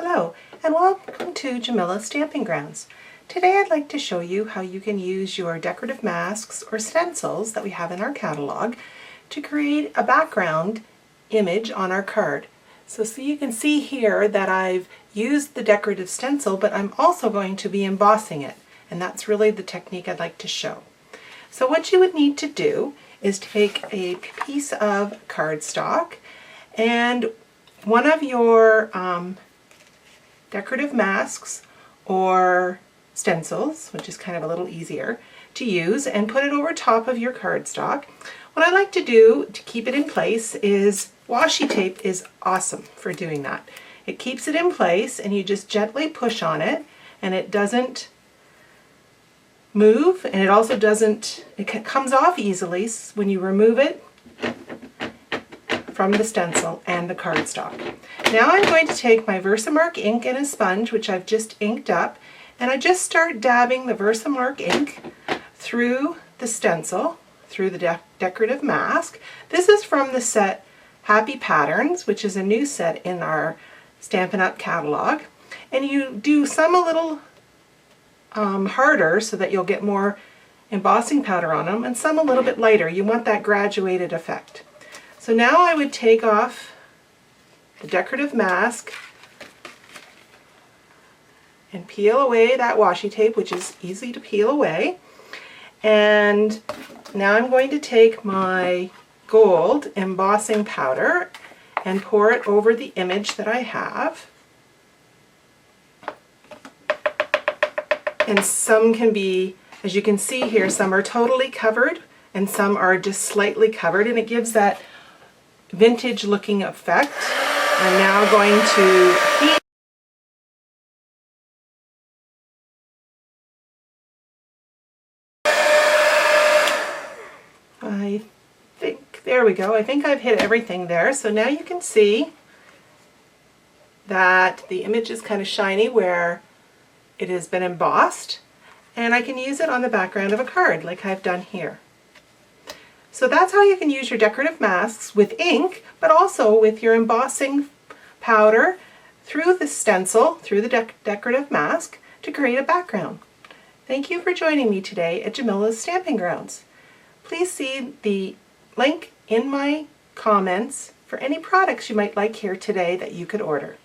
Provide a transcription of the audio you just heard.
Hello and welcome to Jamila's Stamping Grounds. Today I'd like to show you how you can use your decorative masks or stencils that we have in our catalog to create a background image on our card. So you can see here that I've used the decorative stencil, but I'm also going to be embossing it, and that's really the technique I'd like to show. So what you would need to do is take a piece of cardstock and one of your decorative masks or stencils, which is kind of a little easier to use, and put it over top of your cardstock. What I like to do to keep it in place is washi tape is awesome for doing that. It keeps it in place and you just gently push on it and it doesn't move, and it also doesn't, it comes off easily when you remove it from the stencil and the cardstock. Now I'm going to take my Versamark ink and a sponge, which I've just inked up, and I just start dabbing the Versamark ink through the stencil, through the decorative mask. This is from the set Happy Patterns, which is a new set in our Stampin' Up! Catalog. And you do some a little harder so that you'll get more embossing powder on them, and some a little bit lighter. You want that graduated effect. So now I would take off the decorative mask and peel away that washi tape, which is easy to peel away. And now I'm going to take my gold embossing powder and pour it over the image that I have. And some can be, as you can see here, some are totally covered and some are just slightly covered, and it gives that vintage looking effect. I'm now going to heat there we go. I think I've hit everything there. So now you can see that the image is kind of shiny where it has been embossed, and I can use it on the background of a card like I've done here. So that's how you can use your decorative masks with ink, but also with your embossing powder through the stencil, through the decorative mask, to create a background. Thank you for joining me today at Jamila's Stamping Grounds. Please see the link in my comments for any products you might like here today that you could order.